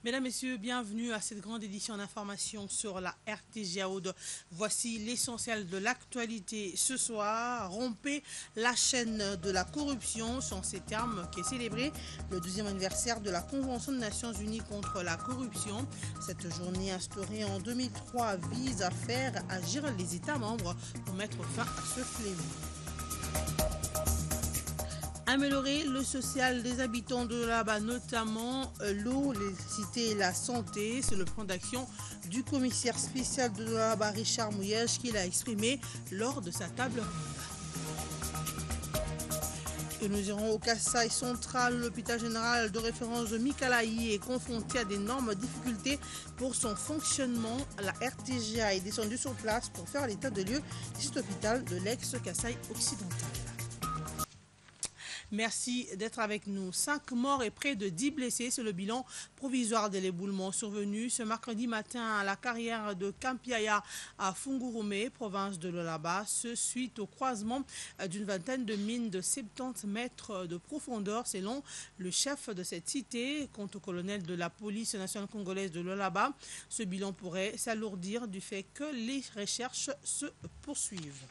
Mesdames, Messieurs, bienvenue à cette grande édition d'information sur la RTGA Aude. Voici l'essentiel de l'actualité ce soir. Rompez la chaîne de la corruption, sont ces termes qui est célébré le 12e anniversaire de la Convention des Nations Unies contre la corruption. Cette journée instaurée en 2003 vise à faire agir les États membres pour mettre fin à ce fléau. Améliorer le social des habitants de là-bas, notamment l'eau, l'électricité et la santé. C'est le plan d'action du commissaire spécial de là-bas, Richard Mouyège, qui l'a exprimé lors de sa table ronde. Et nous irons au Kasaï central. L'hôpital général de référence de Mikalayi est confronté à d'énormes difficultés pour son fonctionnement. La RTGA est descendue sur place pour faire l'état de lieu de cet hôpital de l'ex-Kasaï occidental. Merci d'être avec nous. 5 morts et près de 10 blessés, c'est le bilan provisoire de l'éboulement survenu ce mercredi matin à la carrière de Kampiaya à Fungurume, province de Lualaba, ce suite au croisement d'une vingtaine de mines de 70 mètres de profondeur, selon le chef de cette cité, compte-colonel de la police nationale congolaise de Lualaba. Ce bilan pourrait s'alourdir du fait que les recherches se poursuivent.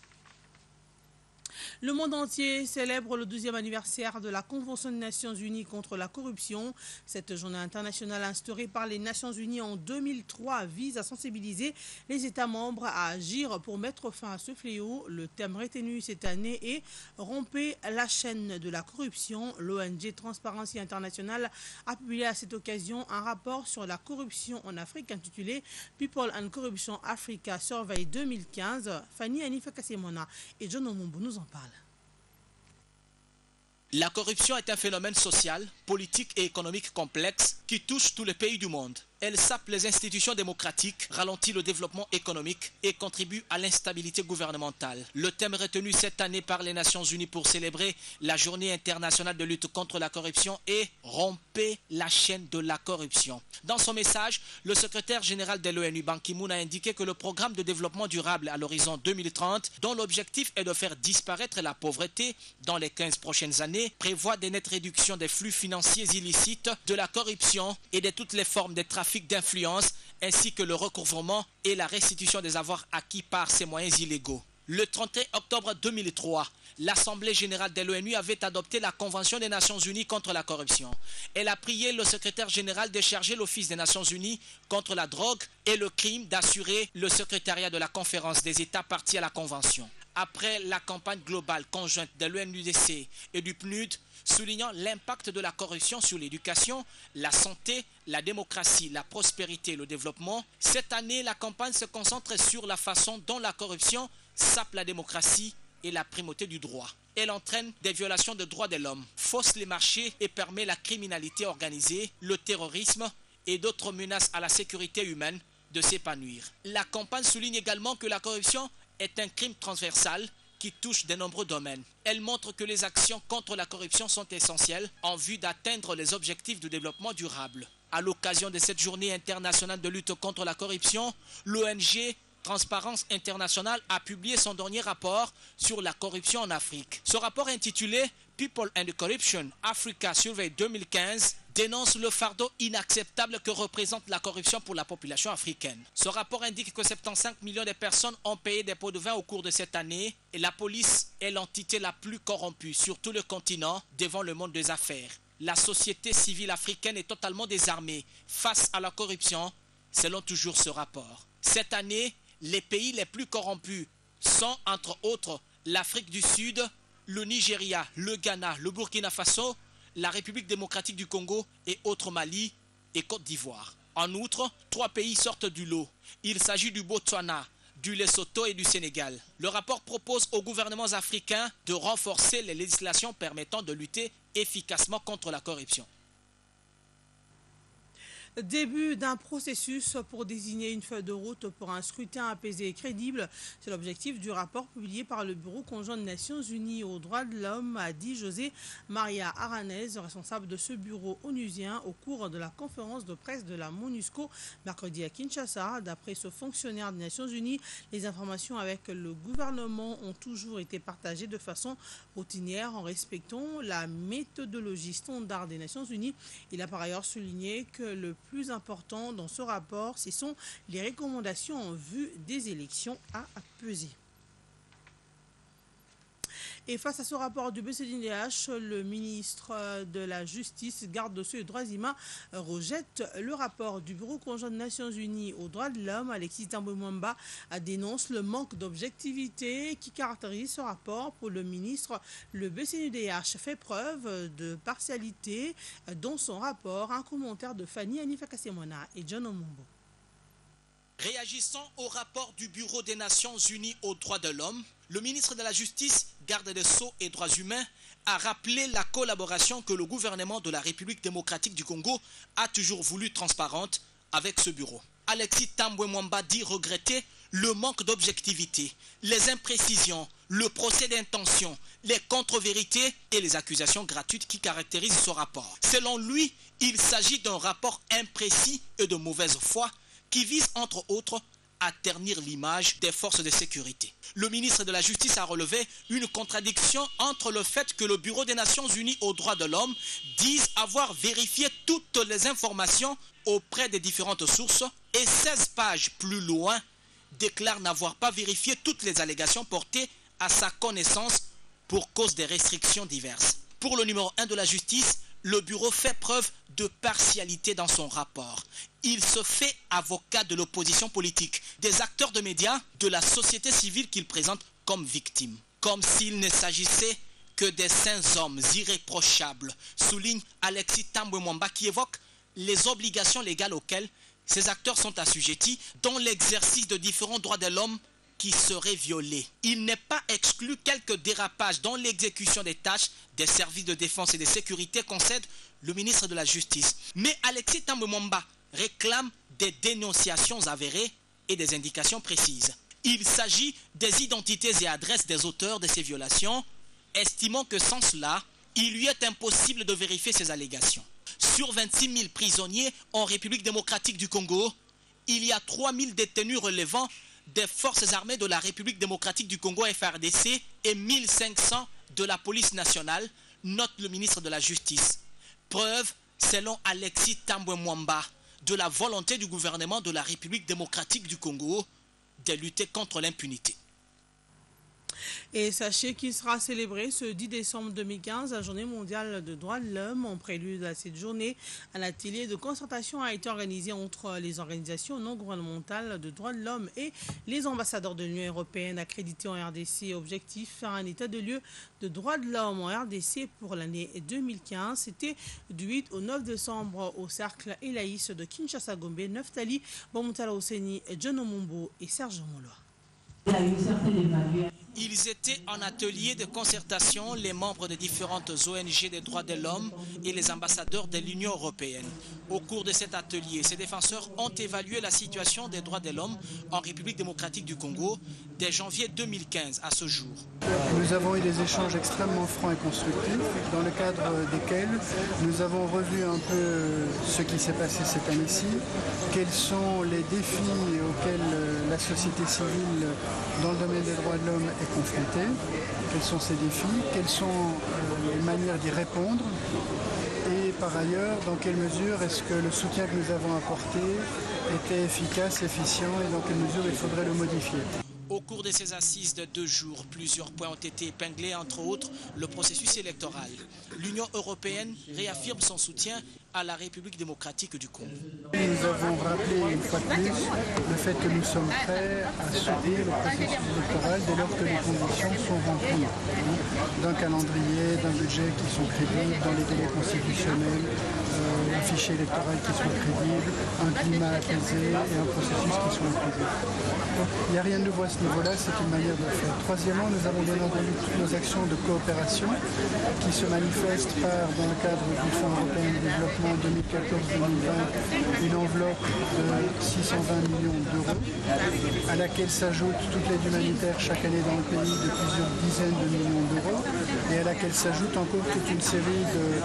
Le monde entier célèbre le 12e anniversaire de la Convention des Nations Unies contre la corruption. Cette journée internationale instaurée par les Nations Unies en 2003 vise à sensibiliser les États membres à agir pour mettre fin à ce fléau. Le thème retenu cette année est « Rompez la chaîne de la corruption ». L'ONG Transparency International a publié à cette occasion un rapport sur la corruption en Afrique intitulé « People and Corruption Africa Survey 2015 ». Fanny Anifa Kasemona et John Omumbu nous en parlent. La corruption est un phénomène social, politique et économique complexe qui touche tous les pays du monde. Elle sape les institutions démocratiques, ralentit le développement économique et contribue à l'instabilité gouvernementale. Le thème retenu cette année par les Nations Unies pour célébrer la journée internationale de lutte contre la corruption est « Rompez la chaîne de la corruption ». Dans son message, le secrétaire général de l'ONU, Ban Ki-moon, a indiqué que le programme de développement durable à l'horizon 2030, dont l'objectif est de faire disparaître la pauvreté dans les 15 prochaines années, prévoit des nettes réductions des flux financiers illicites, de la corruption et de toutes les formes de trafic d'influence, ainsi que le recouvrement et la restitution des avoirs acquis par ces moyens illégaux. Le 31 octobre 2003, l'Assemblée générale de l'ONU avait adopté la Convention des Nations Unies contre la corruption. Elle a prié le secrétaire général de charger l'Office des Nations Unies contre la drogue et le crime d'assurer le secrétariat de la conférence des États partis à la Convention. Après la campagne globale conjointe de l'ONUDC et du PNUD, soulignant l'impact de la corruption sur l'éducation, la santé, la démocratie, la prospérité et le développement, cette année, la campagne se concentre sur la façon dont la corruption sape la démocratie et la primauté du droit. Elle entraîne des violations de droits de l'homme, fausse les marchés et permet la criminalité organisée, le terrorisme et d'autres menaces à la sécurité humaine de s'épanouir. La campagne souligne également que la corruption est un crime transversal qui touche de nombreux domaines. Elle montre que les actions contre la corruption sont essentielles en vue d'atteindre les objectifs de développement durable. À l'occasion de cette journée internationale de lutte contre la corruption, l'ONG Transparence International a publié son dernier rapport sur la corruption en Afrique. Ce rapport intitulé People and Corruption Africa Survey 2015 dénonce le fardeau inacceptable que représente la corruption pour la population africaine. Ce rapport indique que 75 millions de personnes ont payé des pots de vin au cours de cette année et la police est l'entité la plus corrompue sur tout le continent devant le monde des affaires. La société civile africaine est totalement désarmée face à la corruption, selon toujours ce rapport. Cette année, les pays les plus corrompus sont, entre autres, l'Afrique du Sud, le Nigeria, le Ghana, le Burkina Faso, la République démocratique du Congo et autres Mali et Côte d'Ivoire. En outre, 3 pays sortent du lot. Il s'agit du Botswana, du Lesotho et du Sénégal. Le rapport propose aux gouvernements africains de renforcer les législations permettant de lutter efficacement contre la corruption. Début d'un processus pour désigner une feuille de route pour un scrutin apaisé et crédible. C'est l'objectif du rapport publié par le Bureau conjoint des Nations Unies aux droits de l'homme, a dit José Maria Aranez, responsable de ce bureau onusien, au cours de la conférence de presse de la MONUSCO mercredi à Kinshasa. D'après ce fonctionnaire des Nations Unies, les informations avec le gouvernement ont toujours été partagées de façon routinière en respectant la méthodologie standard des Nations Unies. Il a par ailleurs souligné que le plus important dans ce rapport, ce sont les recommandations en vue des élections à peser. Et face à ce rapport du BCNUDH, le ministre de la Justice, garde des Sceaux et droits humains rejette le rapport du Bureau conjoint des Nations Unies aux droits de l'homme. Alexis Tambwe Mwamba dénonce le manque d'objectivité qui caractérise ce rapport. Pour le ministre, le BCNUDH fait preuve de partialité dans son rapport. Un commentaire de Fanny Anifakasemona et John Omombo. Réagissant au rapport du Bureau des Nations Unies aux droits de l'homme, le ministre de la Justice, garde des Sceaux et droits humains, a rappelé la collaboration que le gouvernement de la République démocratique du Congo a toujours voulu transparente avec ce bureau. Alexis Tambwe Mwamba dit regretter le manque d'objectivité, les imprécisions, le procès d'intention, les contre-vérités et les accusations gratuites qui caractérisent ce rapport. Selon lui, il s'agit d'un rapport imprécis et de mauvaise foi qui vise entre autres à ternir l'image des forces de sécurité. Le ministre de la Justice a relevé une contradiction entre le fait que le Bureau des Nations Unies aux droits de l'homme dise avoir vérifié toutes les informations auprès des différentes sources et 16 pages plus loin déclare n'avoir pas vérifié toutes les allégations portées à sa connaissance pour cause des restrictions diverses. Pour le numéro 1 de la justice, le bureau fait preuve de partialité dans son rapport. Il se fait avocat de l'opposition politique, des acteurs de médias, de la société civile qu'il présente comme victimes. Comme s'il ne s'agissait que des saints hommes irréprochables, souligne Alexis Tambwe Mwamba qui évoque les obligations légales auxquelles ces acteurs sont assujettis dans l'exercice de différents droits de l'homme qui seraient violés. Il n'est pas exclu quelques dérapages dans l'exécution des tâches des services de défense et de sécurité, concède le ministre de la Justice. Mais Alexis Tambwe Mwamba réclame des dénonciations avérées et des indications précises. Il s'agit des identités et adresses des auteurs de ces violations, estimant que sans cela, il lui est impossible de vérifier ces allégations. Sur 26 000 prisonniers en République démocratique du Congo, il y a 3 000 détenus relevant des forces armées de la République démocratique du Congo FARDC et 1500 de la police nationale, note le ministre de la Justice. Preuve, selon Alexis Tambwe Mwamba, de la volonté du gouvernement de la République démocratique du Congo de lutter contre l'impunité. Et sachez qu'il sera célébré ce 10 décembre 2015, la journée mondiale de droits de l'homme. En prélude à cette journée, un atelier de concertation a été organisé entre les organisations non gouvernementales de droits de l'homme et les ambassadeurs de l'Union européenne accrédités en RDC. Objectif, faire un état de lieu de droits de l'homme en RDC pour l'année 2015. C'était du 8 au 9 décembre au cercle Elaïs de Kinshasa-Gombe, Neftali, Bomoutala Oseni, John Omombo et Serge Moloa. Il y a une certaine évaluation. Ils étaient en atelier de concertation, les membres de différentes ONG des droits de l'homme et les ambassadeurs de l'Union européenne. Au cours de cet atelier, ces défenseurs ont évalué la situation des droits de l'homme en République démocratique du Congo dès janvier 2015 à ce jour. Nous avons eu des échanges extrêmement francs et constructifs, dans le cadre desquels nous avons revu un peu ce qui s'est passé cette année-ci, quels sont les défis auxquels la société civile dans le domaine des droits de l'homme est confrontée, quels sont ces défis, quelles sont les manières d'y répondre et par ailleurs dans quelle mesure est-ce que le soutien que nous avons apporté était efficace, efficient et dans quelle mesure il faudrait le modifier. Au cours de ces assises de 2 jours, plusieurs points ont été épinglés, entre autres le processus électoral. L'Union européenne réaffirme son soutien à la République démocratique du Congo. Nous avons rappelé une fois de plus le fait que nous sommes prêts à soutenir le processus électoral dès lors que les conditions sont remplies. D'un calendrier, d'un budget qui sont crédibles, dans les délais constitutionnels, un fichier électoral qui soit crédible, un climat apaisé et un processus qui soit apaisé. Donc il n'y a rien de nouveau à ce niveau-là, c'est une manière de le faire. Troisièmement, nous avons bien entendu toutes nos actions de coopération qui se manifestent par, dans le cadre du Fonds européen de développement 2014-2020, une enveloppe de 620 millions d'euros, à laquelle s'ajoute toute l'aide humanitaire chaque année dans le pays de plusieurs dizaines de millions d'euros, et à laquelle s'ajoute encore toute une série de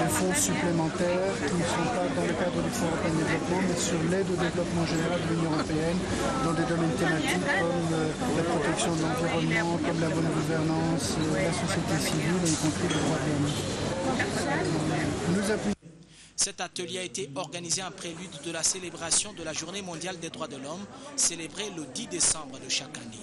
fonds supplémentaires qui ne sont pas dans le cadre du Fonds européen de développement, mais sur l'aide au développement général de l'Union européenne, dans des domaines thématiques comme la protection de l'environnement, comme la bonne gouvernance, la société civile, et y compris les droits de l'homme. Nous appuyons. Cet atelier a été organisé en prélude de la célébration de la Journée mondiale des droits de l'homme, célébrée le 10 décembre de chaque année.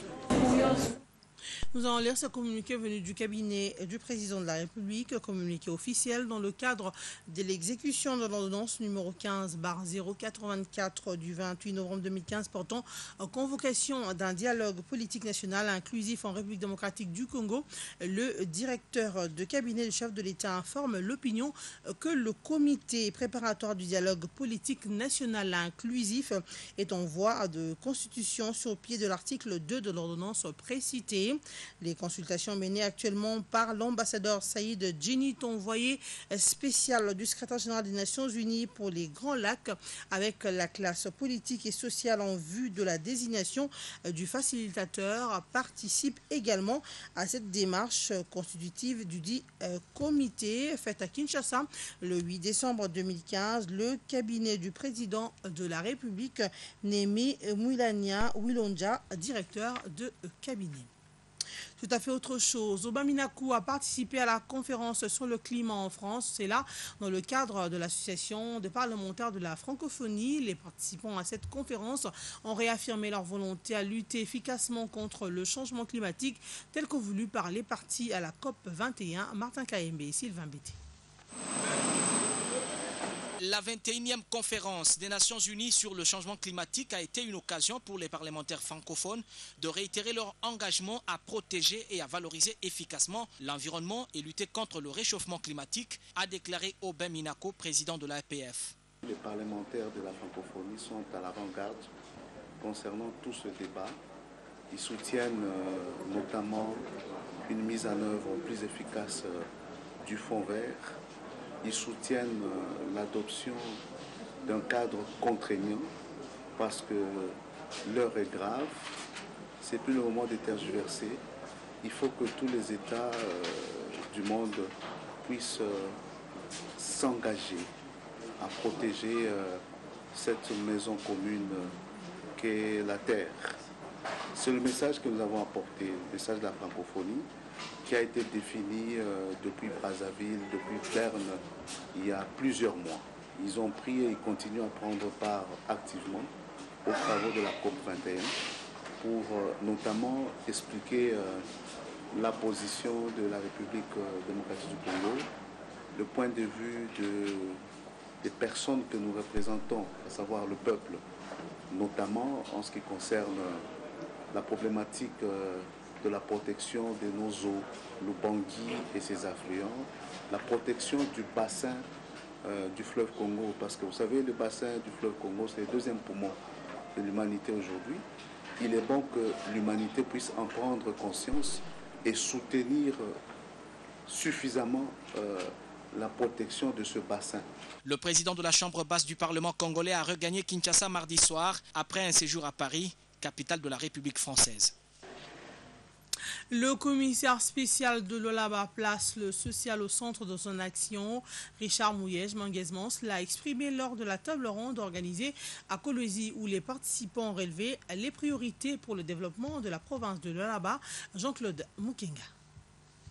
Nous allons lire ce communiqué venu du cabinet du président de la République, communiqué officiel dans le cadre de l'exécution de l'ordonnance numéro 15/084 du 28 novembre 2015 portant convocation d'un dialogue politique national inclusif en République démocratique du Congo. Le directeur de cabinet du chef de l'État informe l'opinion que le comité préparatoire du dialogue politique national inclusif est en voie de constitution sur pied de l'article 2 de l'ordonnance précitée. Les consultations menées actuellement par l'ambassadeur Saïd Djini, envoyé spécial du secrétaire général des Nations Unies pour les Grands Lacs avec la classe politique et sociale en vue de la désignation du facilitateur, participent également à cette démarche constitutive du dit comité faite à Kinshasa le 8 décembre 2015. Le cabinet du président de la République, Némi Mwilania Wilonja, directeur de cabinet. Tout à fait autre chose. Obaminaku a participé à la conférence sur le climat en France. C'est là, dans le cadre de l'association des parlementaires de la francophonie. Les participants à cette conférence ont réaffirmé leur volonté à lutter efficacement contre le changement climatique tel que voulu par les partis à la COP 21. Martin Kaembe et Sylvain Bété. La 21e conférence des Nations Unies sur le changement climatique a été une occasion pour les parlementaires francophones de réitérer leur engagement à protéger et à valoriser efficacement l'environnement et lutter contre le réchauffement climatique, a déclaré Aubin Minako, président de l'APF. Les parlementaires de la francophonie sont à l'avant-garde concernant tout ce débat. Ils soutiennent notamment une mise en œuvre plus efficace du Fonds vert. Ils soutiennent l'adoption d'un cadre contraignant parce que l'heure est grave. C'est plus le moment de tergiverser. Il faut que tous les États du monde puissent s'engager à protéger cette maison commune qu'est la Terre. C'est le message que nous avons apporté, le message de la francophonie, qui a été défini depuis Brazzaville, depuis Berne, il y a plusieurs mois. Ils ont pris et ils continuent à prendre part activement aux travaux de la COP 21 pour notamment expliquer la position de la République démocratique du Congo, le point de vue des personnes que nous représentons, à savoir le peuple, notamment en ce qui concerne la problématique de la protection de nos eaux, le Bangui et ses affluents, la protection du bassin du fleuve Congo, parce que vous savez, le bassin du fleuve Congo, c'est le deuxième poumon de l'humanité aujourd'hui. Il est bon que l'humanité puisse en prendre conscience et soutenir suffisamment la protection de ce bassin. Le président de la Chambre basse du Parlement congolais a regagné Kinshasa mardi soir après un séjour à Paris, capitale de la République française. Le commissaire spécial de l'OLABA place le social au centre de son action. Richard Mouyej Manguezmans l'a exprimé lors de la table ronde organisée à Kolwezi où les participants ont relevé les priorités pour le développement de la province de l'OLABA. Jean-Claude Mukenga.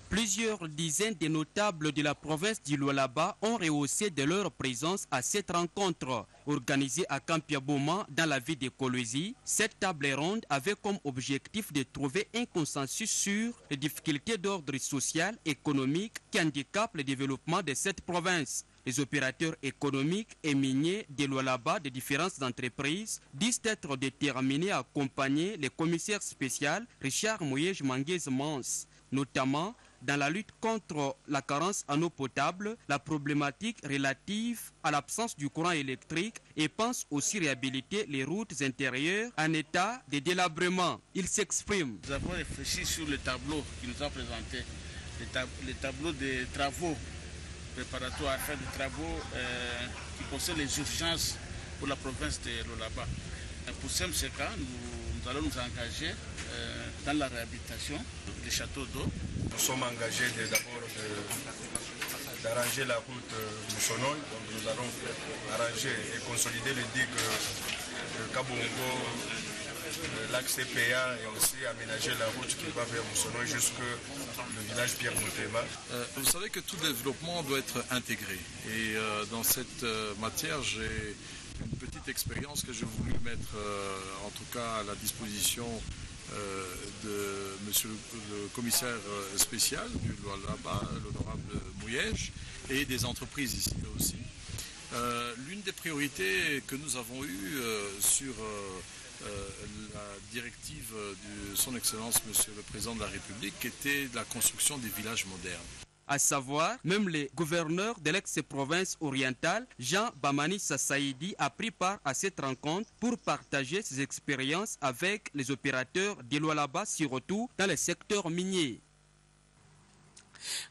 Plusieurs dizaines de notables de la province du Lualaba ont rehaussé de leur présence à cette rencontre. Organisée à Kampiaboma dans la ville de Kolwezi, cette table ronde avait comme objectif de trouver un consensus sur les difficultés d'ordre social et économique qui handicapent le développement de cette province. Les opérateurs économiques et miniers de Lualaba de différentes entreprises disent être déterminés à accompagner le commissaire spécial Richard Mouyej Manguezmans, notamment dans la lutte contre la carence en eau potable, la problématique relative à l'absence du courant électrique et pense aussi réhabiliter les routes intérieures en état de délabrement. Il s'exprime. Nous avons réfléchi sur le tableau qui nous a présenté, le tableau des travaux préparatoires à faire des travaux qui concernent les urgences pour la province de l'Olaba. Pour CMCK, nous allons nous engager dans la réhabilitation des châteaux d'eau. Nous sommes engagés d'abord d'arranger la route du Sonoy. Donc nous allons arranger et consolider les digues de Kabongo, l'axe CPA et aussi aménager la route qui va vers Moussono jusque le village Pierre-Moutema. Vous savez que tout développement doit être intégré. Et dans cette matière, j'ai une petite expérience que j'ai voulu mettre en tout cas à la disposition de monsieur le commissaire spécial du Lualaba, l'honorable Mouyège, et des entreprises ici aussi. L'une des priorités que nous avons eues sur la directive de son Excellence Monsieur le Président de la République était la construction des villages modernes. À savoir, même le gouverneur de l'ex-province orientale, Jean Bamani Sassaïdi, a pris part à cette rencontre pour partager ses expériences avec les opérateurs de Lualaba, surtout dans le secteur minier.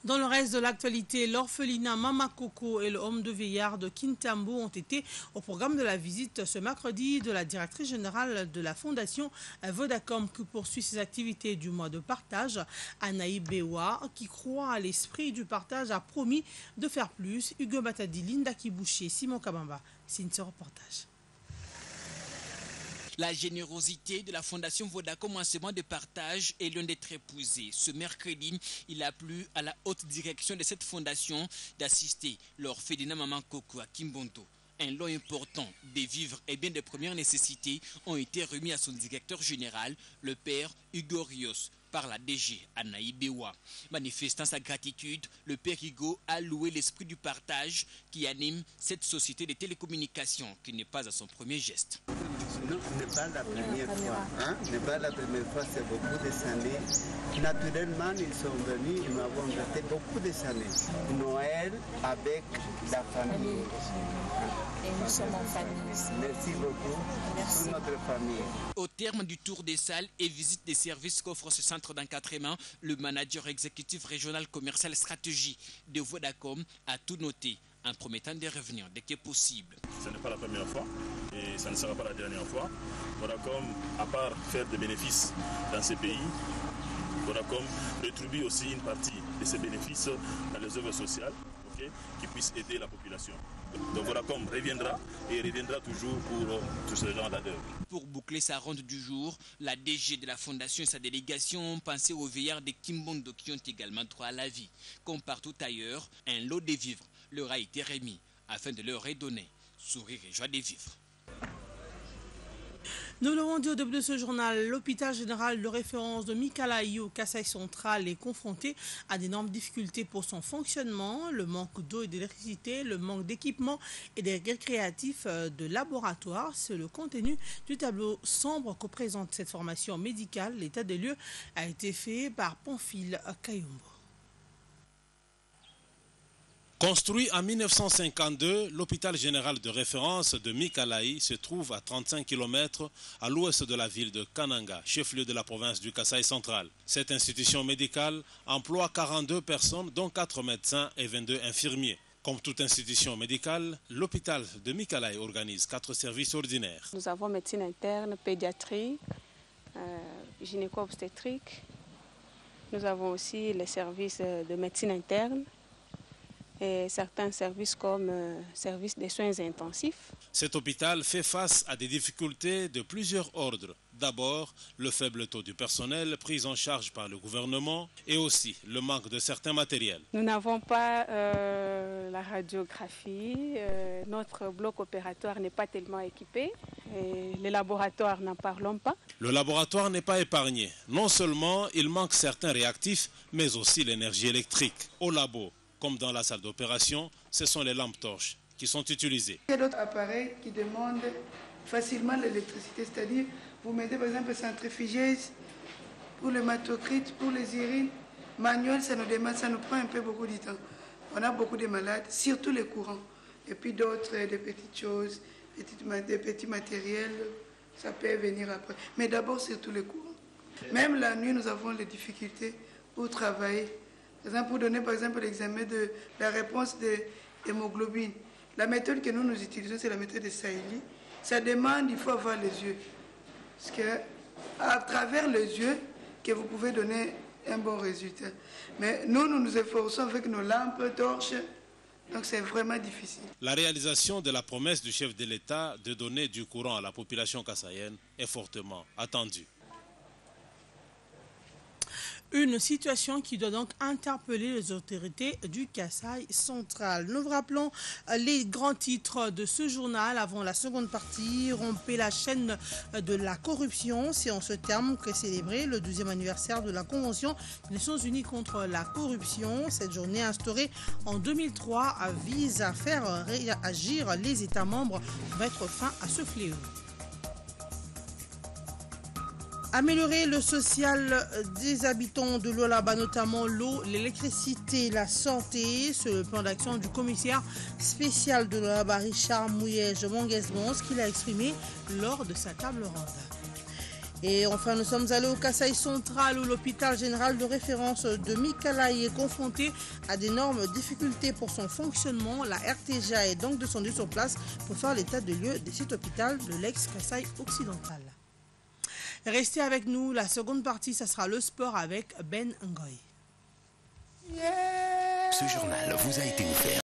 Dans le reste de l'actualité, l'orphelinat Mama Coco et le homme de veillard de Kintambo ont été au programme de la visite ce mercredi de la directrice générale de la fondation Vodacom qui poursuit ses activités du mois de partage. Anaï Bewa, qui croit à l'esprit du partage, a promis de faire plus. Hugo Batadi, Linda Kibouché, Simon Kabamba, signe ce reportage. La générosité de la Fondation Vodacom en ce mois de partage est loin d'être épousée. Ce mercredi, il a plu à la haute direction de cette fondation d'assister l'orphelinat Maman Coco à Kimbonto. Un lot important des vivres et biens de première nécessité ont été remis à son directeur général, le père Hugo Rios, par la DG Anaï Bewa. Manifestant sa gratitude, le père Hugo a loué l'esprit du partage qui anime cette société de télécommunications qui n'est pas à son premier geste. Non, ce n'est pas la première fois. Ce n'est pas la première fois, c'est beaucoup des années. Naturellement, ils sont venus, ils m'ont gâté beaucoup des années. Noël avec la famille. Et nous sommes en famille. Merci beaucoup pour notre famille. Au terme du tour des salles et visite des services qu'offre ce centre d'encadrement, le manager exécutif régional commercial stratégie de Vodacom a tout noté en promettant de revenir dès que possible. Ce n'est pas la première fois et ça ne sera pas la dernière fois. Vodacom, à part faire des bénéfices dans ces pays, Vodacom rétribue aussi une partie de ces bénéfices dans les œuvres sociales qui puissent aider la population. Donc Vodacom reviendra et reviendra toujours pour tout ce genre d'œuvres. Pour boucler sa ronde du jour, la DG de la Fondation et sa délégation ont pensé aux veillards de Kimbondo qui ont également droit à la vie. Comme partout ailleurs, un lot de vivres leur a été remis afin de leur redonner sourire et joie de vivre. Nous l'avons dit au début de ce journal, l'hôpital général de référence de Mikalayi au Kasaï central est confronté à d'énormes difficultés pour son fonctionnement, le manque d'eau et d'électricité, le manque d'équipement et des récréatifs de laboratoire. C'est le contenu du tableau sombre que présente cette formation médicale. L'état des lieux a été fait par Pamphile Kayombo. Construit en 1952, l'hôpital général de référence de Mikalayi se trouve à 35 km à l'ouest de la ville de Kananga, chef-lieu de la province du Kasaï central. Cette institution médicale emploie 42 personnes, dont 4 médecins et 22 infirmiers. Comme toute institution médicale, l'hôpital de Mikalayi organise 4 services ordinaires. Nous avons médecine interne, pédiatrie, gynéco-obstétrique. Nous avons aussi les services de médecine interne et certains services comme service des soins intensifs. Cet hôpital fait face à des difficultés de plusieurs ordres. D'abord, le faible taux du personnel pris en charge par le gouvernement et aussi le manque de certains matériels. Nous n'avons pas la radiographie, notre bloc opératoire n'est pas tellement équipé, et les laboratoires n'en parlons pas. Le laboratoire n'est pas épargné. Non seulement il manque certains réactifs, mais aussi l'énergie électrique. Au labo, comme dans la salle d'opération, ce sont les lampes torches qui sont utilisées. Il y a d'autres appareils qui demandent facilement l'électricité, c'est-à-dire vous mettez par exemple centrifugeuse pour le hématocrite, pour les urines, manuel, ça nous prend un peu beaucoup de temps. On a beaucoup de malades, surtout les courants. Et puis d'autres, des petites choses, des petits matériels, ça peut venir après. Mais d'abord, surtout les courants. Même la nuit, nous avons des difficultés pour travailler. Par exemple, pour donner par exemple l'examen de la réponse de l'hémoglobine. La méthode que nous utilisons, c'est la méthode de Saïli. Ça demande, il faut avoir les yeux. Parce que à travers les yeux, que vous pouvez donner un bon résultat. Mais nous nous efforçons avec nos lampes torches Donc c'est vraiment difficile. La réalisation de la promesse du chef de l'État de donner du courant à la population kassaïenne est fortement attendue. Une situation qui doit donc interpeller les autorités du Kasaï central. Nous vous rappelons les grands titres de ce journal avant la seconde partie. Rompez la chaîne de la corruption. C'est en ce terme que célébrer le 12e anniversaire de la Convention des Nations Unies contre la corruption. Cette journée instaurée en 2003 vise à faire réagir les États membres pour mettre fin à ce fléau. Améliorer le social des habitants de Lualaba, notamment l'eau, l'électricité, la santé. C'est le plan d'action du commissaire spécial de Lualaba, Richard Mouyej-Monguesbon, ce qu'il a exprimé lors de sa table ronde. Et enfin, nous sommes allés au Kasaï central où l'hôpital général de référence de Mikalayi est confronté à d'énormes difficultés pour son fonctionnement. La RTGA est donc descendue sur place pour faire l'état de lieu de cet hôpital de l'ex-Kasaï occidental. Restez avec nous, la seconde partie, ça sera le sport avec Ben Ngoy. Ce journal vous a été offert